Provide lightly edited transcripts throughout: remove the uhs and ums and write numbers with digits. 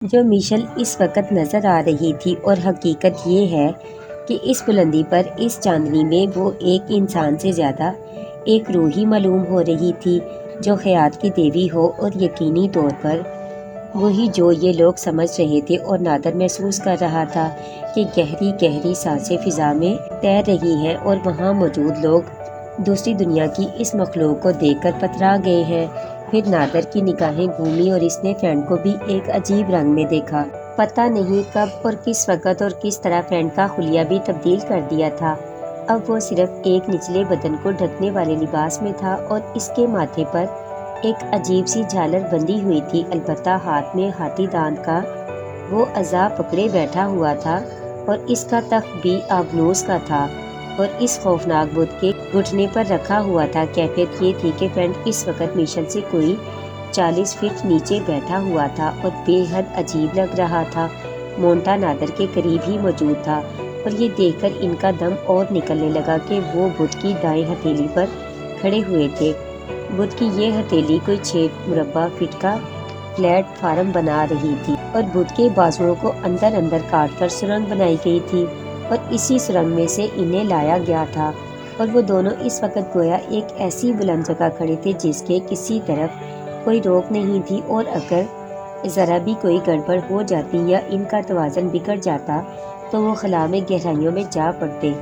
جو میشل اس وقت نظر آ رہی تھی، اور حقیقت یہ ہے کہ اس بلندی پر، اس چاندنی میں وہ ایک انسان سے زیادہ ایک روح ہی معلوم ہو رہی تھی جو حیات کی دیوی ہو، اور یقینی طور پر وہی جو یہ لوگ سمجھ رہے تھے، اور نادر محسوس کر رہا تھا کہ گہری گہری سانسیں فضا میں تیر رہی ہیں، اور وہاں موجود لوگ دوسری دنیا کی اس مخلوق کو دیکھ کر پترا گئے ہیں۔ پھر نادر کی نگاہیں گھومی اور اس نے فرینڈ کو بھی ایک عجیب رنگ میں دیکھا۔ پتہ نہیں کب اور کس وقت اور کس طرح فرینڈ کا حلیہ بھی تبدیل کر دیا تھا۔ اب وہ صرف ایک نچلے بدن کو ڈھکنے والے لباس میں تھا، اور اس کے ماتھے پر ایک عجیب سی جھالر بندھی ہوئی تھی، البتہ ہاتھ میں ہاتھی دانت کا وہ اعضا پکڑے بیٹھا ہوا تھا، اور اس کا تخت بھی آبنوس کا تھا، اور اس خوفناک بت کے گھٹنے پر رکھا ہوا تھا۔ کیفیت یہ تھی کہ فرینڈ اس وقت میشل سے کوئی 40 فٹ نیچے بیٹھا ہوا تھا، اور بے حد عجیب لگ رہا تھا۔ مونٹا نادر کے قریب ہی موجود تھا، اور یہ دیکھ کر ان کا دم اور نکلنے لگا کہ وہ بت کی دائیں ہتھیلی پر کھڑے ہوئے تھے۔ بت کی یہ ہتھیلی کوئی 6 مربع فٹ کا پلیٹ فارم بنا رہی تھی، اور بت کے بازوؤں کو اندر اندر کاٹ کر سرنگ بنائی گئی تھی، اور اسی سرنگ میں سے انہیں لایا گیا تھا۔ اور وہ دونوں اس وقت گویا ایک ایسی بلند جگہ کھڑے تھے جس کے کسی طرف کوئی روک نہیں تھی، اور اگر ذرا بھی کوئی گڑبڑ ہو جاتی یا ان کا توازن بگڑ جاتا تو وہ خلا میں گہرائیوں میں جا پڑتے،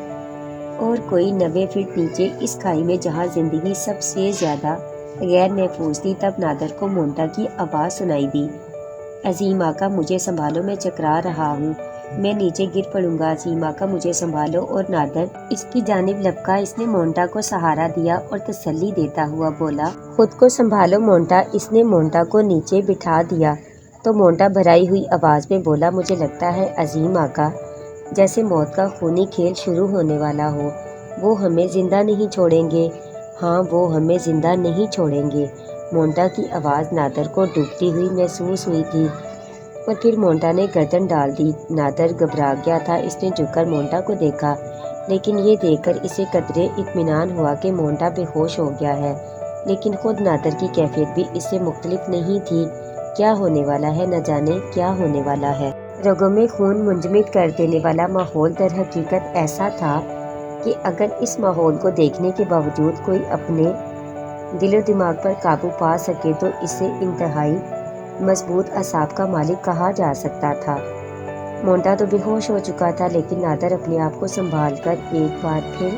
اور کوئی 90 فٹ نیچے اس کھائی میں جہاں زندگی سب سے زیادہ غیر محفوظ تھی۔ تب نادر کو مونٹا کی آواز سنائی دی، عظیم آقا مجھے سنبھالو، میں چکرا رہا ہوں، میں نیچے گر پڑوں گا، عظیم آقا مجھے سنبھالو۔ اور نادر اس کی جانب لپکا، اس نے مونٹا کو سہارا دیا اور تسلی دیتا ہوا بولا، خود کو سنبھالو مونٹا۔ اس نے مونٹا کو نیچے بٹھا دیا تو مونٹا بھرائی ہوئی آواز میں بولا، مجھے لگتا ہے عظیم آقا جیسے موت کا خونی کھیل شروع ہونے والا ہو، وہ ہمیں زندہ نہیں چھوڑیں گے، ہاں وہ ہمیں زندہ نہیں چھوڑیں گے۔ مونٹا کی آواز نادر کو ڈوبتی ہوئی محسوس ہوئی تھی، اور پھر مونٹا نے گردن ڈال دی۔ نادر گھبرا گیا تھا، اس نے جھک کر مونٹا کو دیکھا، لیکن یہ دیکھ کر اسے قدرے اطمینان ہوا کہ مونٹا بے ہوش ہو گیا ہے، لیکن خود نادر کی کیفیت بھی اس سے مختلف نہیں تھی۔ کیا ہونے والا ہے، نہ جانے کیا ہونے والا ہے۔ رگوں میں خون منجمد کر دینے والا ماحول در حقیقت ایسا تھا کہ اگر اس ماحول کو دیکھنے کے باوجود کوئی اپنے دل و دماغ پر قابو پا سکے تو اسے انتہائی مضبوط اعصاب کا مالک کہا جا سکتا تھا۔ مونٹا تو بے ہوش ہو چکا تھا، لیکن نادر اپنے آپ کو سنبھال کر ایک بار پھر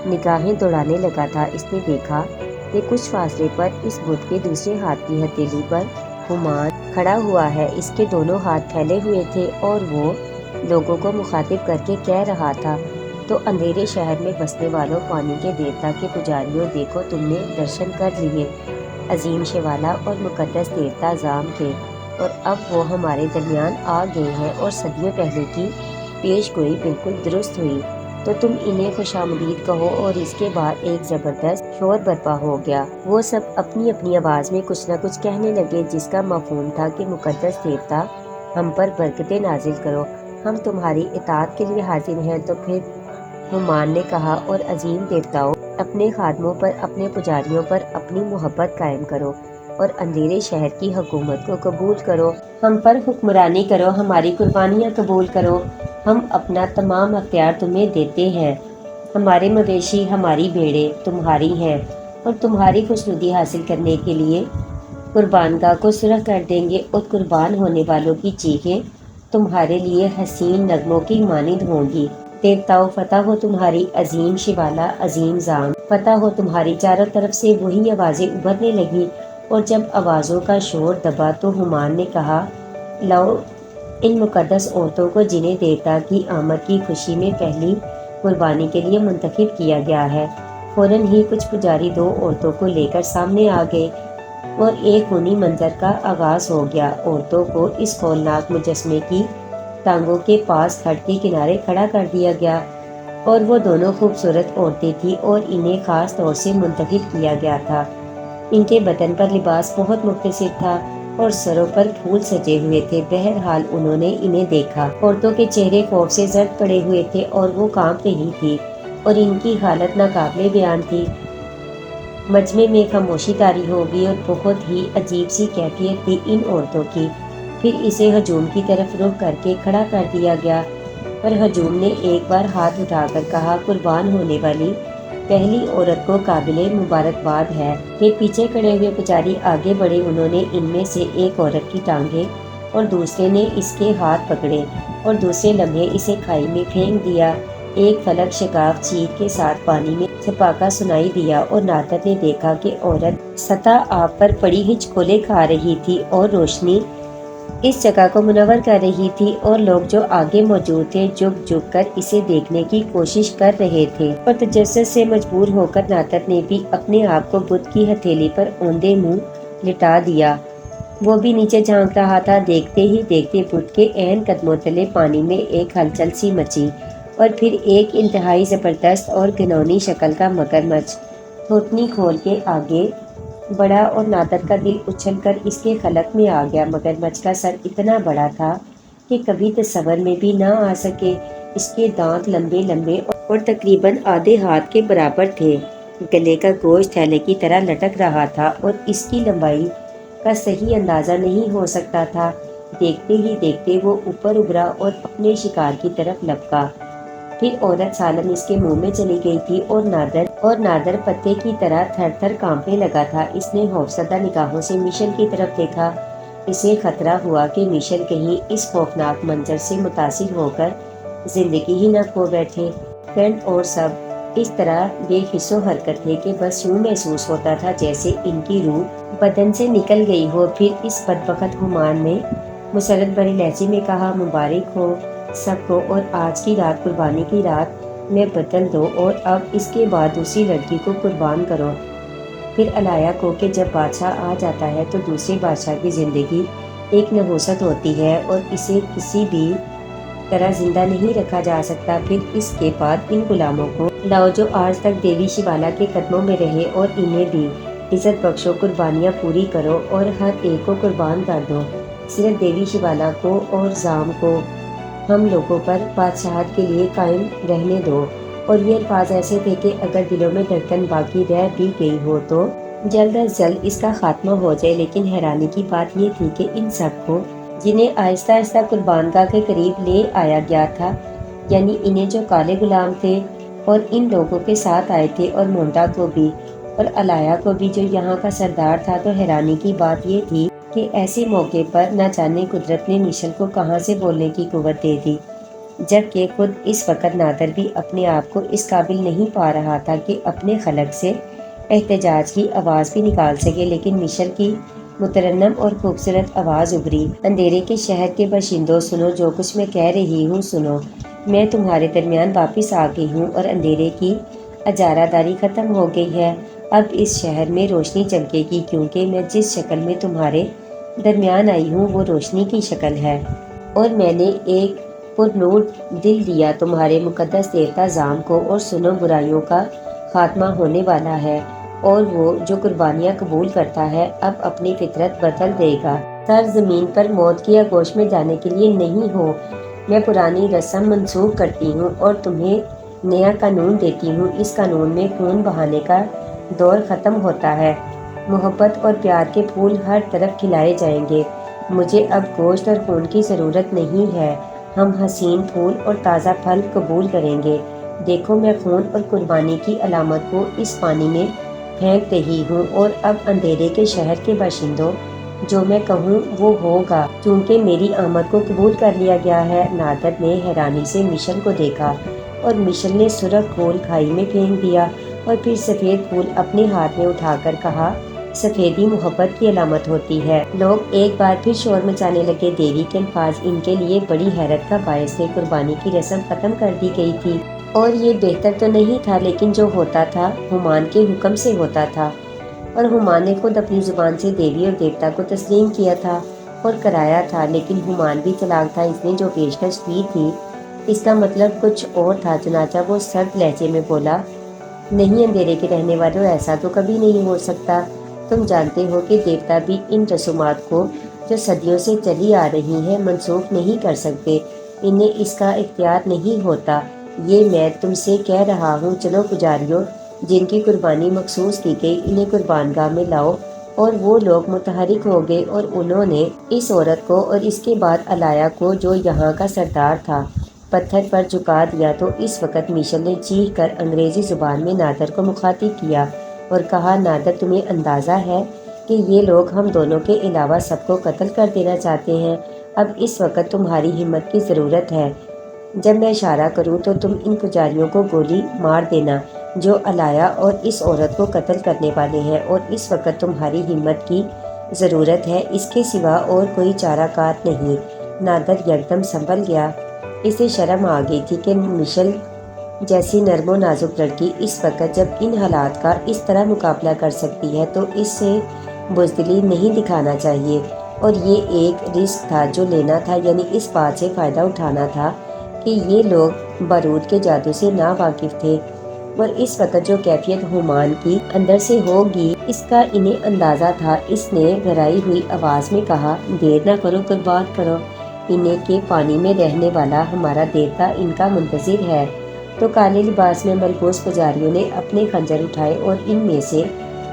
نگاہیں دوڑانے لگا تھا۔ اس نے دیکھا کہ کچھ فاصلے پر اس بت کے دوسرے ہاتھ کی ہتھیلی پر ہمان کھڑا ہوا ہے، اس کے دونوں ہاتھ پھیلے ہوئے تھے، اور وہ لوگوں کو مخاطب کر کے کہہ رہا تھا، تو اندھیرے شہر میں بسنے والوں، پانی کے دیوتا کے پجاریوں، دیکھو تم نے درشن کر لیے، عظیم شیوالا اور مقدس دیوتا زام کے، اور اب وہ ہمارے درمیان آ گئے ہیں، اور صدیوں پہلے کی پیش گوئی بالکل درست ہوئی، تو تم انہیں خوش آمدید کہو۔ اور اس کے بعد ایک زبردست شور برپا ہو گیا۔ وہ سب اپنی اپنی آواز میں کچھ نہ کچھ کہنے لگے، جس کا مفہوم تھا کہ مقدس دیوتا ہم پر برکتیں نازل کرو، ہم تمہاری اطاعت کے لیے حاضر ہیں۔ تو پھر ہمان نے کہا، اور عظیم دیوتاؤں، اپنے خادموں پر، اپنے پجاریوں پر اپنی محبت قائم کرو، اور اندھیرے شہر کی حکومت کو قبول کرو، ہم پر حکمرانی کرو، ہماری قربانیاں قبول کرو، ہم اپنا تمام اختیار تمہیں دیتے ہیں، ہمارے مویشی، ہماری بھیڑیں تمہاری ہیں، اور تمہاری خوشنودی حاصل کرنے کے لیے قربانگاہ کو سرخ کر دیں گے، اور قربان ہونے والوں کی چیخیں تمہارے لیے حسین نغموں کی مانند ہوں گی۔ دیوتاؤں، فتح ہو تمہاری، عظیم شیوالا، عظیم زام، فتح ہو تمہاری۔ چاروں طرف سے وہی آوازیں ابھرنے لگیں، اور جب آوازوں کا شور دبا تو ہمان نے کہا، لاؤ ان مقدس عورتوں کو جنہیں دیوتا کی آمد کی خوشی میں پہلی قربانی کے لیے منتخب کیا گیا ہے۔ فوراً ہی کچھ پجاری 2 عورتوں کو لے کر سامنے آ گئے، اور ایک خونی منظر کا آغاز ہو گیا۔ عورتوں کو اس ہولناک مجسمے کی ٹانگوں کے پاس کھڈ کے کنارے کھڑا کر دیا گیا، اور وہ دونوں خوبصورت عورتیں تھیں، اور انہیں خاص طور سے منتخب کیا گیا تھا۔ ان کے بدن پر لباس بہت مختصر تھا، اور سروں پر پھول سجے ہوئے تھے۔ بہرحال انہوں نے انہیں دیکھا۔ عورتوں کے چہرے خوف سے زرد پڑے ہوئے تھے، اور وہ کانپ رہی تھیں، اور ان کی حالت ناقابل بیان تھی۔ مجمع میں خاموشی طاری ہو گئی، اور بہت ہی عجیب سی کیفیت تھی ان عورتوں کی۔ پھر اسے ہجوم کی طرف رخ کر کے کھڑا کر دیا گیا، پر ہجوم نے ایک بار ہاتھ اٹھا کر کہا، قربان ہونے والی پہلی عورت کو قابل مبارکباد ہے۔ پھر پیچھے کھڑے ہوئے پجاری آگے بڑھے، انہوں نے ان میں سے ایک عورت کی ٹانگیں اور دوسرے نے اس کے ہاتھ پکڑے اور دوسرے لمحے اسے کھائی میں پھینک دیا۔ ایک فلک شگاف چیخ کے ساتھ پانی میں چھپاکا سنائی دیا اور نادر نے دیکھا کہ عورت سطح آب پر پڑی ہچکولے کھا رہی تھی اور روشنی اس جگہ کو منور کر رہی تھی، اور لوگ جو آگے موجود تھے جھک جھک کر اسے دیکھنے کی کوشش کر رہے تھے، اور تجسس سے مجبور ہو کر نادر نے بھی اپنے آپ کو بت کی ہتھیلی پر اوندے منہ لٹا دیا۔ وہ بھی نیچے جھانک رہا تھا۔ دیکھتے ہی دیکھتے بت کے عین قدموں تلے پانی میں ایک ہلچل سی مچی، اور پھر ایک انتہائی زبردست اور گھناؤنی شکل کا مگرمچھ تھوتنی کھول کے آگے بڑھا، اور نادر کا دل اچھل کر اس کے خلق میں آ گیا۔ مگرمچھ کا سر اتنا بڑا تھا کہ کبھی تصور میں بھی نہ آ سکے۔ اس کے دانت لمبے لمبے اور تقریباً آدھے ہاتھ کے برابر تھے۔ گلے کا گوشت تھیلے کی طرح لٹک رہا تھا اور اس کی لمبائی کا صحیح اندازہ نہیں ہو سکتا تھا۔ دیکھتے ہی دیکھتے وہ اوپر ابھرا اور اپنے شکار کی طرف لپکا۔ پھر عورت سالم اس کے منہ میں چلی گئی تھی، اور نادر پتے کی طرح تھر تھر کانپنے لگا تھا۔ اس نے خوفزدہ نگاہوں سے مشل کی طرف دیکھا۔ اسے خطرہ ہوا کہ مشل کہیں اس خوفناک منظر سے متاثر ہو کر زندگی ہی نہ کھو بیٹھے۔ فرینڈ اور سب اس طرح بے حس و حرکت تھے کہ بس یوں محسوس ہوتا تھا جیسے ان کی روح بدن سے نکل گئی ہو۔ پھر اس بدبخت ہمان نے مسرت بھرے لہجے میں کہا، مبارک ہو سب کو، اور آج کی رات قربانی کی رات میں بدل دو، اور اب اس کے بعد دوسری لڑکی کو قربان کرو۔ پھر علایا کو کہ جب بادشاہ آ جاتا ہے تو دوسرے بادشاہ کی زندگی ایک نحوست ہوتی ہے اور اسے کسی بھی طرح زندہ نہیں رکھا جا سکتا۔ پھر اس کے بعد ان غلاموں کو لاؤ جو آج تک دیوی شیوالا کے قدموں میں رہے، اور انہیں بھی عزت بخشو، قربانیاں پوری کرو اور ہر ایک کو قربان کر دو۔ صرف دیوی شیوالا کو اور زام کو ہم لوگوں پر بادشاہت کے لیے قائم رہنے دو۔ اور یہ الفاظ ایسے تھے کہ اگر دلوں میں دھڑکن باقی رہ بھی گئی ہو تو جلد از جلد اس کا خاتمہ ہو جائے۔ لیکن حیرانی کی بات یہ تھی کہ ان سب کو جنہیں آہستہ آہستہ قربان گاہ کے قریب لے آیا گیا تھا، یعنی انہیں جو کالے غلام تھے اور ان لوگوں کے ساتھ آئے تھے، اور مونٹا کو بھی اور علایا کو بھی جو یہاں کا سردار تھا، تو حیرانی کی بات یہ تھی کہ ایسے موقع پر نہ جانے قدرت نے مشل کو کہاں سے بولنے کی قوت دے دی، جبکہ خود اس وقت نادر بھی اپنے آپ کو اس قابل نہیں پا رہا تھا کہ اپنے خلق سے احتجاج کی آواز بھی نکال سکے۔ لیکن مشل کی مترنم اور خوبصورت آواز ابھری، اندھیرے کے شہر کے باشندوں، سنو جو کچھ میں کہہ رہی ہوں، سنو، میں تمہارے درمیان واپس آ گئی ہوں، اور اندھیرے کی اجارہ داری ختم ہو گئی ہے۔ اب اس شہر میں روشنی چمکے گی، کیونکہ میں جس شکل میں تمہارے درمیان آئی ہوں وہ روشنی کی شکل ہے، اور میں نے ایک پرنور دل دیا تمہارے مقدس دیوتا زام کو۔ اور سنو، برائیوں کا خاتمہ ہونے والا ہے، اور وہ جو قربانیاں قبول کرتا ہے اب اپنی فطرت بدل دے گا۔ سر زمین پر موت کی آغوش میں جانے کے لیے نہیں ہو۔ میں پرانی رسم منسوخ کرتی ہوں اور تمہیں نیا قانون دیتی ہوں۔ اس قانون میں خون بہانے کا دور ختم ہوتا ہے، محبت اور پیار کے پھول ہر طرف کھلائے جائیں گے۔ مجھے اب گوشت اور خون کی ضرورت نہیں ہے، ہم حسین پھول اور تازہ پھل قبول کریں گے۔ دیکھو، میں خون اور قربانی کی علامت کو اس پانی میں پھینک رہی ہوں، اور اب اندھیرے کے شہر کے باشندوں، جو میں کہوں وہ ہوگا، چونکہ میری آمد کو قبول کر لیا گیا ہے۔ نادر نے حیرانی سے مشل کو دیکھا، اور مشل نے سرخ پھول کھائی میں پھینک دیا، اور پھر سفید پھول اپنے ہاتھ میں اٹھا کر کہا، سفیدی محبت کی علامت ہوتی ہے۔ لوگ ایک بار پھر شور مچانے لگے۔ دیوی کے الفاظ ان کے لیے بڑی حیرت کا باعث تھے۔ قربانی کی رسم ختم کر دی گئی تھی، اور یہ بہتر تو نہیں تھا، لیکن جو ہوتا تھا ہمان کے حکم سے ہوتا تھا، اور ہمان نے خود اپنی زبان سے دیوی اور دیوتا کو تسلیم کیا تھا اور کرایا تھا۔ لیکن ہمان بھی چلاک تھا، اس نے جو پیشکش کی تھی اس کا مطلب کچھ اور تھا۔ چنانچہ وہ سرد لہجے میں بولا، نہیں اندھیرے کے رہنے والوں، ایسا تو کبھی نہیں ہو سکتا۔ تم جانتے ہو کہ دیوتا بھی ان رسومات کو جو صدیوں سے چلی آ رہی ہیں منسوخ نہیں کر سکتے، انہیں اس کا اختیار نہیں ہوتا۔ یہ میں تم سے کہہ رہا ہوں۔ چلو پجاریوں، جن کی قربانی مخصوص کی گئی، انہیں قربان گاہ میں لاؤ اور وہ لوگ متحرک ہو گئے اور انہوں نے اس عورت کو اور اس کے بعد علایا کو جو یہاں کا سردار تھا پتھر پر جھکا دیا۔ تو اس وقت مشل نے چیخ کر انگریزی زبان میں نادر کو مخاطب کیا اور کہا، نادر تمہیں اندازہ ہے کہ یہ لوگ ہم دونوں کے علاوہ سب کو قتل کر دینا چاہتے ہیں۔ اب اس وقت تمہاری ہمت کی ضرورت ہے۔ جب میں اشارہ کروں تو تم ان پجاریوں کو گولی مار دینا جو علایا اور اس عورت کو قتل کرنے والے ہیں، اور اس وقت تمہاری ہمت کی ضرورت ہے، اس کے سوا اور کوئی چارہ کار نہیں۔ نادر یکدم سنبھل گیا۔ اسے شرم آ گئی تھی کہ مشل جیسی نرم و نازک لڑکی اس وقت جب ان حالات کا اس طرح مقابلہ کر سکتی ہے تو اس سے بزدلی نہیں دکھانا چاہیے، اور یہ ایک رسک تھا جو لینا تھا، یعنی اس بات سے فائدہ اٹھانا تھا کہ یہ لوگ بارود کے جادو سے نا واقف تھے، اور اس وقت جو کیفیت ہومان کی اندر سے ہوگی اس کا انہیں اندازہ تھا۔ اس نے گھرائی ہوئی آواز میں کہا، دیر نہ کرو، قربان کرو انہیں کہ پانی میں رہنے والا ہمارا دیوتا ان کا منتظر ہے۔ تو کالے لباس میں ملبوس پجاریوں نے اپنے خنجر اٹھائے اور ان میں سے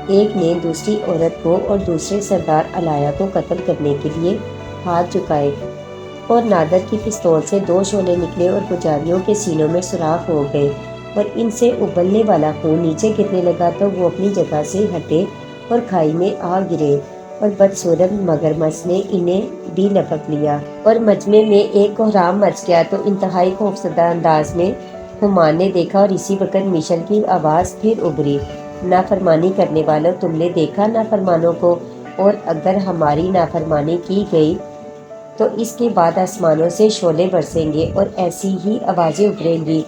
ایک نے دوسری عورت کو اور دوسرے سردار علایا کو قتل کرنے کے لیے ہاتھ جھکائے، اور نادر کی پستول سے 2 شعلے نکلے اور پجاریوں کے سینوں میں سوراخ ہو گئے اور ان سے ابلنے والا خون نیچے گرنے لگا۔ تو وہ اپنی جگہ سے ہٹے اور کھائی میں آ گرے، اور بدصورت مگرمچھ نے انہیں بھی لپک لیا، اور مجمع میں ایک کہرام مچ گیا۔ تو انتہائی خوفزدہ انداز میں ہومان نے دیکھا، اور اسی وقت مشل کی آواز پھر ابھری، نافرمانی کرنے والوں، تم نے دیکھا نافرمانوں کو، اور اگر ہماری نافرمانی کی گئی تو اس کے بعد آسمانوں سے شعلے برسیں گے اور ایسی ہی آوازیں ابھریں گی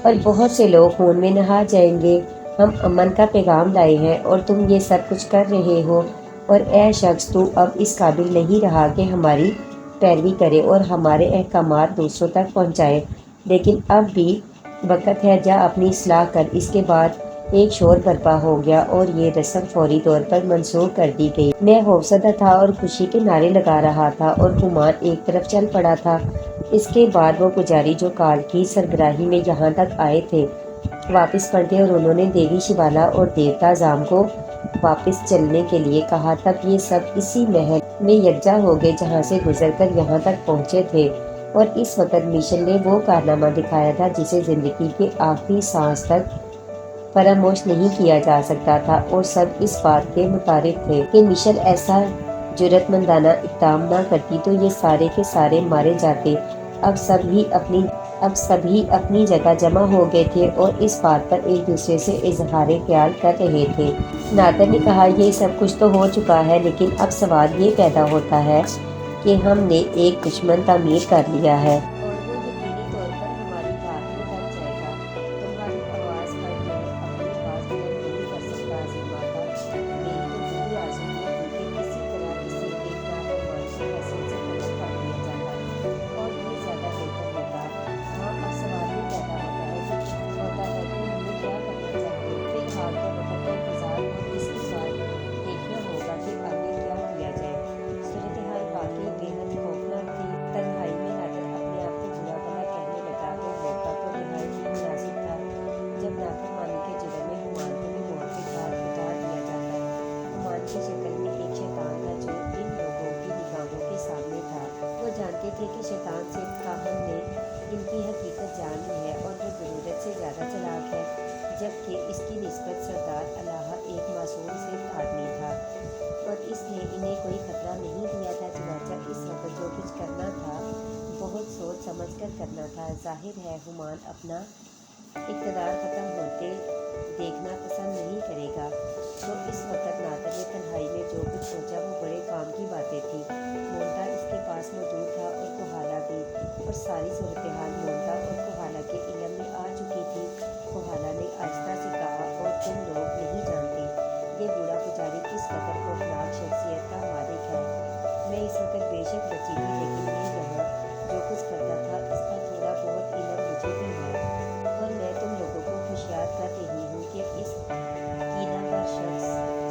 اور بہت سے لوگ خون میں نہا جائیں گے۔ ہم امن کا پیغام لائے ہیں اور تم یہ سب کچھ کر رہے ہو، اور اے شخص تو اب اس قابل نہیں رہا کہ ہماری پیروی کرے اور ہمارے احکامات دوسروں تک پہنچائے، لیکن اب بھی وقت ہے، جا اپنی اصلاح کر۔ اس کے بعد ایک شور برپا ہو گیا اور یہ رسم فوری طور پر منسوخ کر دی گئی۔ میں خوفزدہ تھا اور خوشی کے نعرے لگا رہا تھا، اور ہومان ایک طرف چل پڑا تھا۔ اس کے بعد وہ پجاری جو کال کی سربراہی میں یہاں تک آئے تھے واپس پڑ گئے، اور انہوں نے دیوی شبالہ اور دیوتا زام کو واپس چلنے کے لیے کہا۔ تب یہ سب اسی محل میں یکجا ہو گئے جہاں سے گزر کر یہاں تک پہنچے تھے، اور اس وقت مشل نے وہ کارنامہ دکھایا تھا جسے زندگی کے آخری سانس تک فراموش نہیں کیا جا سکتا تھا، اور سب اس بات کے متفق تھے کہ مشل ایسا جرأت مندانہ اقدام نہ کرتی تو یہ سارے کے سارے مارے جاتے۔ اب سب ہی اپنی جگہ جمع ہو گئے تھے اور اس بات پر ایک دوسرے سے اظہار خیال کر رہے تھے۔ نادر نے کہا، یہ سب کچھ تو ہو چکا ہے، لیکن اب سوال یہ پیدا ہوتا ہے کہ ہم نے ایک دشمن تعمیر کر لیا ہے، اور وہ یقینی طور پر ہماری دھاک میں لگ جائے گا۔ تمہاری آواز پر میں اپنی بات بلند نہیں کر سکتا عظیم آقا، میری تو پوری آرزو یہ تھی کہ کسی طرح اسے ایک نافرمان کی حیثیت سے قتل کر دیا جاتا، اور یہ زیادہ بہتر ہوتا۔ ہاں، اب سوال یہ پیدا ہوتا ہے کہ ہمیں کیا کرنا چاہیے۔ فی الحال تو وقت کا انتظار اور اس کے بعد دیکھنا ہوگا کہ آگے کیا کیا جائے۔ صورتحال واقعی بے حد خوفناک تھی۔ تنہائی میں نادر اپنے آپ کو برا بھلا کہنے لگا، وہ موقع تو نہایت ہی مناسب تھا جب نافرمانی کے جرم میں ہومان کو بھی موت کے گھاٹ اتار دیا جاتا۔ ہومان کی شکل میں ایک شیطان تھا جو ان لوگوں کی نگاہوں کے سامنے تھا۔ وہ جانتے تھے کہ شیطان سے کاہن نے ان کی حقیقت جان لی ہے اور وہ ضرورت سے زیادہ چالاک ہے، جبکہ اس کی نسبت سردار الہا ایک معصوم صرف آدمی تھا، اور اس نے انہیں کوئی خطرہ نہیں دیا تھا۔ چنانچہ اس وقت جو کچھ کرنا تھا بہت سوچ سمجھ کر کرنا تھا۔ ظاہر ہے ہومان اپنا اقتدار ختم ہوتے دیکھنا پسند نہیں کرے گا۔ تو اس وقت نادر نے تنہائی میں جو کچھ سوچا وہ بڑے کام کی باتیں تھیں۔ مونٹا اس کے پاس موجود تھا اور کوہالا بھی، اور ساری صورتحال مونٹا اور کوہالا کے علم میں آ چکی تھی۔ کوہالا نے آہستہ سے کہا، اور تم لوگ نہیں جانتے یہ بوڑھا پجاری کس قدر خوفناک شخصیت کا مالک ہے۔ میں اس وقت بے شک بچی تھی، لیکن یہ یہاں جو کچھ کرتا تھا اس کا تھوڑا بہت علم مجھے بھی ہے، اور میں تم لوگوں کو ہوشیار کر رہی ہوں کہ اس کینہ ور شخص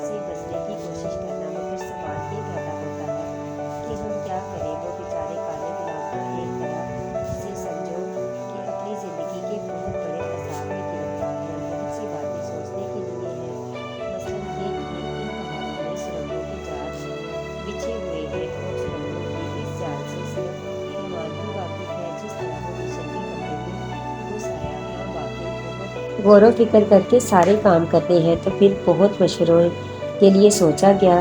سے بچنے کی کوشش کرنا۔ مگر سوال یہ پیدا ہوتا ہے کہ ہم کیا کریں۔ وہ بیچارے کالے غلام کو ایک طرح سے سمجھو غور و فکر کر کے سارے کام کرنے ہیں تو پھر بہت مشوروں کے لیے سوچا گیا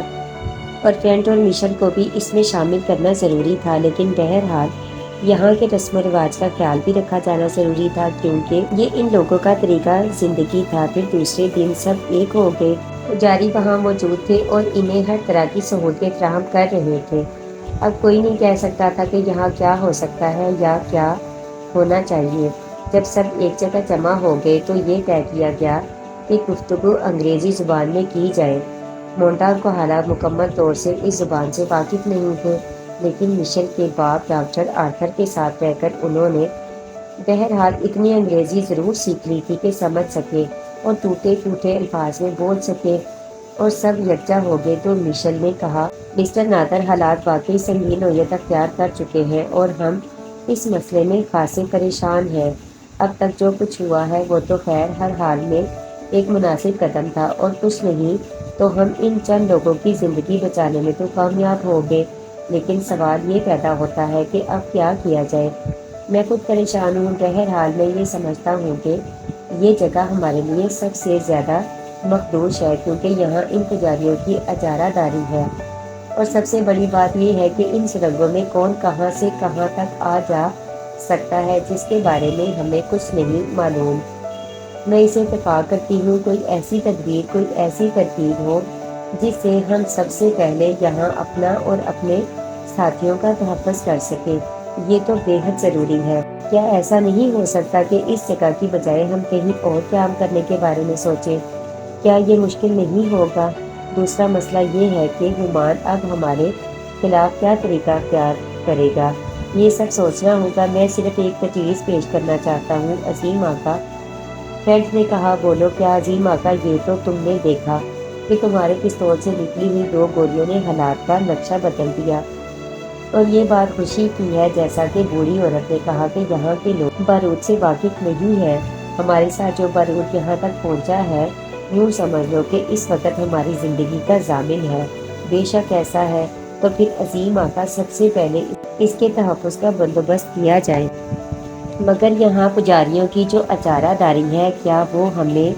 اور فرینٹ اور مشن کو بھی اس میں شامل کرنا ضروری تھا، لیکن بہرحال یہاں کے رسم و رواج کا خیال بھی رکھا جانا ضروری تھا کیونکہ یہ ان لوگوں کا طریقہ زندگی تھا۔ پھر دوسرے دن سب ایک ہو گئے، پجاری وہاں موجود تھے اور انہیں ہر طرح کی سہولتیں فراہم کر رہے تھے۔ اب کوئی نہیں کہہ سکتا تھا کہ یہاں کیا ہو سکتا ہے یا کیا ہونا چاہیے۔ جب سب ایک جگہ جمع ہو گئے تو یہ طے کیا گیا کہ گفتگو انگریزی زبان میں کی جائے۔ مونٹاگ کو حالات مکمل طور سے اس زبان سے واقف نہیں تھے، لیکن مشل کے باپ ڈاکٹر آرتھر کے ساتھ رہ کر انہوں نے بہرحال اتنی انگریزی ضرور سیکھ لی تھی کہ سمجھ سکے اور ٹوٹے پھوٹے الفاظ میں بول سکے، اور سب یکجا ہو گئے تو مشل نے کہا، مسٹر نادر، حالات واقعی سنگین نوعیت اختیار کر چکے ہیں اور ہم اس مسئلے میں خاصے پریشان ہیں۔ اب تک جو کچھ ہوا ہے وہ تو خیر ہر حال میں ایک مناسب قدم تھا، اور کچھ نہیں تو ہم ان چند لوگوں کی زندگی بچانے میں تو کامیاب ہو گئے، لیکن سوال یہ پیدا ہوتا ہے کہ اب کیا کیا جائے۔ میں خود پریشان ہوں۔ بہرحال میں یہ سمجھتا ہوں کہ یہ جگہ ہمارے لیے سب سے زیادہ مخدوش ہے کیونکہ یہاں ان پجاریوں کی اجارہ داری ہے، اور سب سے بڑی بات یہ ہے کہ ان سرنگوں میں کون کہاں سے کہاں تک آ جا سکتا ہے جس کے بارے میں ہمیں کچھ نہیں معلوم۔ میں اسے اتفاق کرتی ہوں کوئی ایسی تدبیر، کوئی ایسی ترکیب ہو جس سے ہم سب سے پہلے یہاں اپنا اور اپنے ساتھیوں کا تحفظ کر سکیں۔ یہ تو بے حد ضروری ہے۔ کیا ایسا نہیں ہو سکتا کہ اس جگہ کی بجائے ہم کہیں اور قیام کرنے کے بارے میں سوچیں؟ کیا یہ مشکل نہیں ہوگا؟ دوسرا مسئلہ یہ ہے کہ ہمان اب ہمارے خلاف کیا طریقہ اختیار کرے گا، یہ سب سوچنا ہوگا۔ میں صرف ایک تجویز پیش کرنا چاہتا ہوں عظیم آقا، فرینٹ نے کہا۔ بولو کیا عظیم آقا؟ یہ تو تم نے دیکھا کہ تمہارے پستول سے نکلی ہوئی 2 گولیوں نے حالات کا نقشہ بدل دیا، اور یہ بات خوشی کی ہے جیسا کہ بوڑھی عورت نے کہا کہ یہاں کے لوگ بارود سے واقف نہیں ہیں۔ ہمارے ساتھ جو بارود یہاں تک پہنچا ہے، یوں سمجھ لو کہ اس وقت ہماری زندگی کا ضامن ہے۔ بے شک ایسا ہے، تو پھر عظیم آقا سب سے پہلے اس کے تحفظ کا بندوبست کیا جائے۔ مگر یہاں پجاریوں کی جو اجارہ داری ہے، کیا وہ ہمیں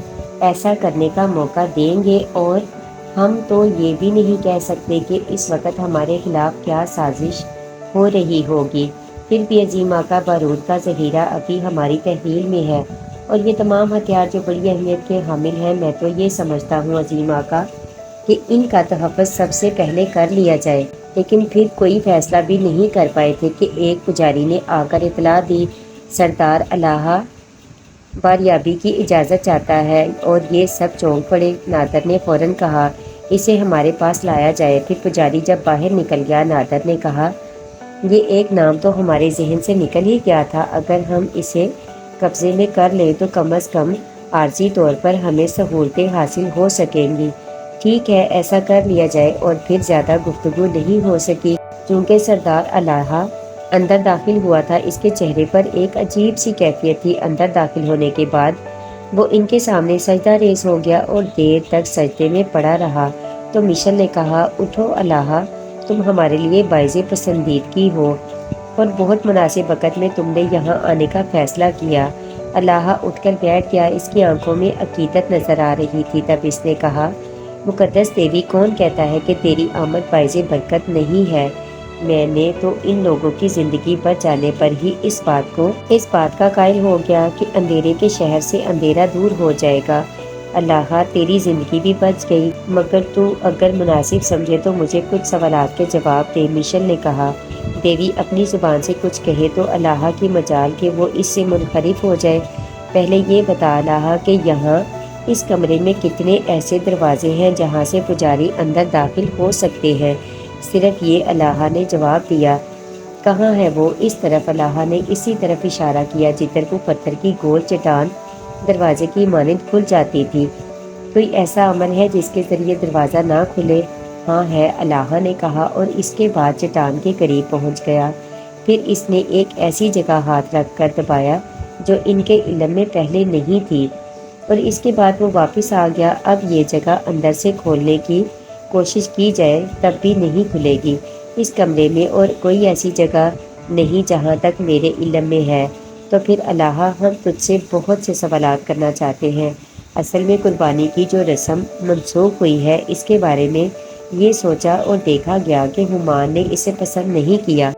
ایسا کرنے کا موقع دیں گے؟ اور ہم تو یہ بھی نہیں کہہ سکتے کہ اس وقت ہمارے خلاف کیا سازش ہو رہی ہوگی۔ پھر بھی عظیم آقا، بارود کا ذخیرہ ابھی ہماری تحویل میں ہے، اور یہ تمام ہتھیار جو بڑی اہمیت کے حامل ہیں۔ میں تو یہ سمجھتا ہوں عظیم آقا کہ ان کا تحفظ سب سے پہلے کر لیا جائے۔ لیکن پھر کوئی فیصلہ بھی نہیں کر پائے تھے کہ ایک پجاری نے آ کر اطلاع دی، سردار الہا باریابی کی اجازت چاہتا ہے، اور یہ سب چونک پڑے۔ نادر نے فوراً کہا، اسے ہمارے پاس لایا جائے۔ پھر پجاری جب باہر نکل گیا، نادر نے کہا، یہ ایک نام تو ہمارے ذہن سے نکل ہی گیا تھا۔ اگر ہم اسے قبضے میں کر لیں تو کم از کم عارضی طور پر ہمیں سہولتیں حاصل ہو سکیں گی۔ ٹھیک ہے، ایسا کر لیا جائے۔ اور پھر زیادہ گفتگو نہیں ہو سکی چونکہ سردار الہا اندر داخل ہوا تھا۔ اس کے چہرے پر ایک عجیب سی کیفیت تھی۔ اندر داخل ہونے کے بعد وہ ان کے سامنے سجدہ ریز ہو گیا اور دیر تک سجدے میں پڑا رہا۔ تو مشل نے کہا، اٹھو الہا، تم ہمارے لیے باعث پسندیدگی ہو، اور بہت مناسب وقت میں تم نے یہاں آنے کا فیصلہ کیا۔ الہا اٹھ کر بیٹھ گیا۔ اس کی آنکھوں میں عقیدت نظر آ رہی تھی۔ تب اس نے کہا، مقدس دیوی، کون کہتا ہے کہ تیری آمد باعث برکت نہیں ہے؟ میں نے تو ان لوگوں کی زندگی بچ جانے پر ہی اس بات کا قائل ہو گیا کہ اندھیرے کے شہر سے اندھیرا دور ہو جائے گا۔ الہا، تیری زندگی بھی بچ گئی، مگر تو اگر مناسب سمجھے تو مجھے کچھ سوالات کے جواب دے۔ مشل نے کہا، دیوی اپنی زبان سے کچھ کہے تو الہا کی مجال کہ وہ اس سے منحرف ہو جائے۔ پہلے یہ بتا الہا کہ یہاں اس کمرے میں کتنے ایسے دروازے ہیں جہاں سے پجاری اندر داخل ہو سکتے ہیں؟ صرف یہ، الہا نے جواب دیا۔ کہاں ہے وہ؟ اس طرف۔ الہا نے اسی طرف اشارہ کیا جدھر کو پتھر کی گول چٹان دروازے کی مانند کھل جاتی تھی۔ کوئی ایسا عمل ہے جس کے ذریعے دروازہ نہ کھلے؟ ہاں ہے، الہا نے کہا، اور اس کے بعد چٹان کے قریب پہنچ گیا۔ پھر اس نے ایک ایسی جگہ ہاتھ رکھ کر دبایا جو ان کے علم میں پہلے نہیں تھی، اور اس کے بعد وہ واپس آ گیا۔ اب یہ جگہ اندر سے کھولنے کی کوشش کی جائے تب بھی نہیں کھلے گی۔ اس کمرے میں اور کوئی ایسی جگہ نہیں جہاں تک میرے علم میں ہے۔ تو پھر اللہ ہم تجھ سے بہت سے سوالات کرنا چاہتے ہیں۔ اصل میں قربانی کی جو رسم منسوخ ہوئی ہے اس کے بارے میں یہ سوچا اور دیکھا گیا کہ ہمایوں نے اسے پسند نہیں کیا